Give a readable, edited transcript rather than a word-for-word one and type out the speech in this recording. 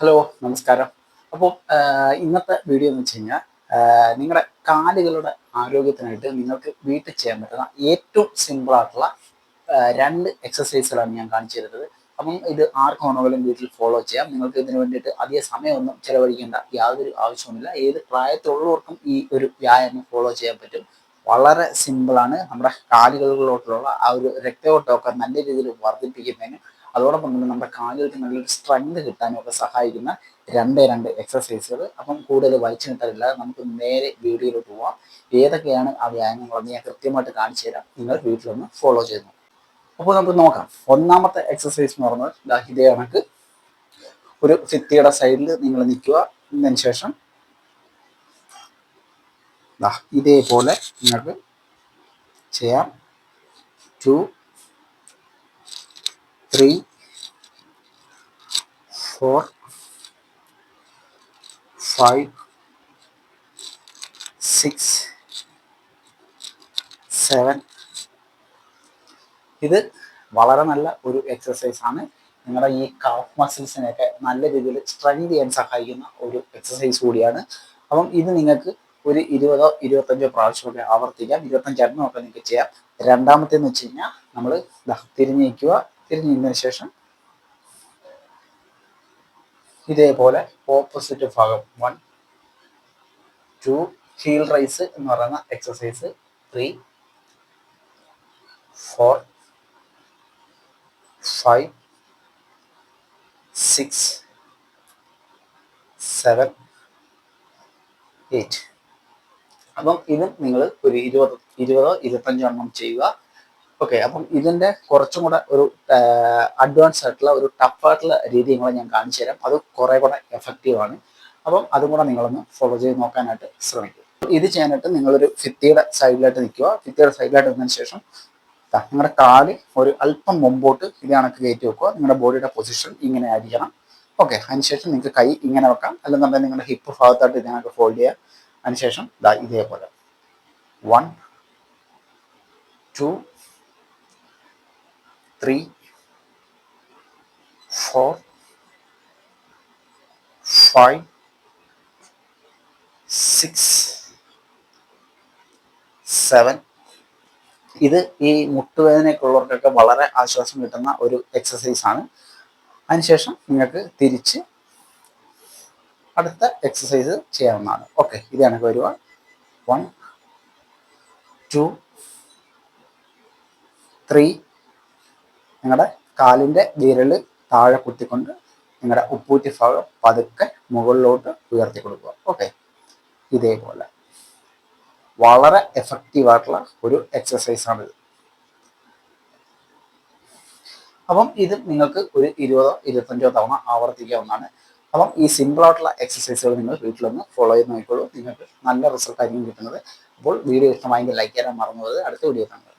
Hello, നമസ്കാരം. അപ്പോൾ ഇന്നത്തെ വീഡിയോ എന്ന് വെച്ച് കഴിഞ്ഞാൽ നിങ്ങളുടെ കാലുകളുടെ ആരോഗ്യത്തിനായിട്ട് നിങ്ങൾക്ക് വീട്ടിൽ ചെയ്യാൻ പറ്റുന്ന ഏറ്റവും സിമ്പിളായിട്ടുള്ള രണ്ട് എക്സസൈസുകളാണ് ഞാൻ കാണിച്ചു തരുന്നത്. അപ്പം ഇത് ആർക്ക് വേണമെങ്കിലും വീട്ടിൽ ഫോളോ ചെയ്യാം. നിങ്ങൾക്ക് ഇതിന് വേണ്ടിയിട്ട് അധിക സമയമൊന്നും ചിലവഴിക്കേണ്ട യാതൊരു ആവശ്യവുമില്ല. ഏത് പ്രായത്തിലുള്ളവർക്കും ഈ ഒരു വ്യായാമം ഫോളോ ചെയ്യാൻ പറ്റും. വളരെ സിമ്പിളാണ്. നമ്മുടെ കാലുകളിലോട്ടുള്ള ആ ഒരു രക്തയോട്ടമൊക്കെ നല്ല രീതിയിൽ വർദ്ധിപ്പിക്കുന്നതിന്, അതോടൊപ്പം തന്നെ നമ്മുടെ കാലുകൾക്ക് നല്ലൊരു സ്ട്രെങ്ത് കിട്ടാനും ഒക്കെ സഹായിക്കുന്ന രണ്ട് എക്സസൈസുകൾ. അപ്പം കൂടുതൽ വലിച്ചു നീട്ടാറില്ല, നമുക്ക് നേരെ വീഡിയോയിലോട്ട് പോവാം. ഏതൊക്കെയാണ് ആ വ്യായാമങ്ങളെന്ന് ഞാൻ കൃത്യമായിട്ട് കാണിച്ചു തരാം. നിങ്ങൾ വീട്ടിലൊന്ന് ഫോളോ ചെയ്യുന്നു. അപ്പോൾ നമുക്ക് നോക്കാം. ഒന്നാമത്തെ എക്സസൈസ് എന്ന് പറയുന്നത് ഇതേ കണക്ക് ഒരു ഭിത്തിയുടെ സൈഡിൽ നിങ്ങൾ നിൽക്കുക. എന്നതിന് ശേഷം ഇതേപോലെ നിങ്ങൾക്ക് ചെയ്യാം. 2, 3, 4, 5, 6, 7. ഇത് വളരെ നല്ല ഒരു എക്സസൈസ് ആണ്. നിങ്ങളുടെ ഈ കാഫ് മസിൽസിനെയൊക്കെ നല്ല രീതിയിൽ സ്ട്രെങ്ത് ചെയ്യാൻ സഹായിക്കുന്ന ഒരു എക്സസൈസ് കൂടിയാണ്. അപ്പം ഇത് നിങ്ങൾക്ക് ഒരു 20 25 പ്രാവശ്യമൊക്കെ ആവർത്തിക്കാം. 25 എണ്ണമൊക്കെ നിങ്ങൾക്ക് ചെയ്യാം. രണ്ടാമത്തേന്ന് വെച്ച് കഴിഞ്ഞാൽ നമ്മൾ തിരിഞ്ഞ് നിൽക്കുക. തിരിഞ്ഞതിന് ശേഷം ഇതേപോലെ ഓപ്പോസിറ്റ് ഭാഗം 1, 2, ഹീൽ റൈസ് എന്ന് പറയുന്ന എക്സസൈസ് 3, 4, 5, 6, 7, 8. അപ്പം ഇതും നിങ്ങൾ ഒരു 20-25 എണ്ണം ചെയ്യുക. ഓക്കെ. അപ്പം ഇതിൻ്റെ കുറച്ചും കൂടെ ഒരു അഡ്വാൻസ് ആയിട്ടുള്ള ഒരു ടഫായിട്ടുള്ള രീതികൾ ഞാൻ കാണിച്ചു തരാം. അത് കുറേ കൂടെ എഫക്റ്റീവാണ്. അപ്പം അതും കൂടെ നിങ്ങളൊന്ന് ഫോളോ ചെയ്ത് നോക്കാനായിട്ട് ശ്രമിക്കുക. ഇത് ചെയ്യാനായിട്ട് നിങ്ങളൊരു ഭിത്തിയുടെ സൈഡിലായിട്ട് നിൽക്കുക. ഭിത്തിയുടെ സൈഡിലായിട്ട് നിന്നതിന് ശേഷം നിങ്ങളുടെ കാല് ഒരു അല്പം മുമ്പോട്ട് ഇത് കണക്ക് കയറ്റി വെക്കുക. നിങ്ങളുടെ ബോഡിയുടെ പൊസിഷൻ ഇങ്ങനെ ആയിരിക്കണം. ഓക്കെ. അതിനുശേഷം നിങ്ങൾക്ക് കൈ ഇങ്ങനെ വെക്കാം, അല്ലെന്നുണ്ടെങ്കിൽ നിങ്ങളുടെ ഹിപ്പ് ഭാഗത്തായിട്ട് ഇതിനൊക്കെ ഫോൾഡ് ചെയ്യുക. അതിനുശേഷം ഇതേപോലെ 1, 2, 3, 4, 5, 6, 7. ഇത് ഈ മുട്ടുവേദനയൊക്കെ ഉള്ളവർക്കൊക്കെ വളരെ ആശ്വാസം കിട്ടുന്ന ഒരു എക്സസൈസ് ആണ്. അതിനുശേഷം നിങ്ങൾക്ക് തിരിച്ച് അടുത്ത എക്സസൈസ് ചെയ്യാവുന്നതാണ്. ഓക്കെ. ഇത് കണക്ക് വരിക. 1, 2, 3. നിങ്ങളുടെ കാലിൻ്റെ വിരല് താഴെ കുത്തിക്കൊണ്ട് നിങ്ങളുടെ ഉപ്പൂറ്റി ഭാഗം പതുക്കെ മുകളിലോട്ട് ഉയർത്തി കൊടുക്കുക. ഓക്കെ. ഇതേപോലെ വളരെ എഫക്റ്റീവായിട്ടുള്ള ഒരു എക്സസൈസാണിത്. അപ്പം ഇത് നിങ്ങൾക്ക് ഒരു 20-25 തവണ ആവർത്തിക്കാവുന്നതാണ്. അപ്പം ഈ സിമ്പിളായിട്ടുള്ള എക്സസൈസുകൾ നിങ്ങൾ വീട്ടിലൊന്ന് ഫോളോ ചെയ്ത് നോക്കിക്കോളൂ. നിങ്ങൾക്ക് നല്ല റിസൾട്ട് ആയിരിക്കും കിട്ടുന്നത്. അപ്പോൾ വീഡിയോ ഇഷ്ടമായെങ്കിൽ ലൈക്ക് ചെയ്യാൻ മറന്നു പോകരുത്. അടുത്ത വീഡിയോ കാണുക.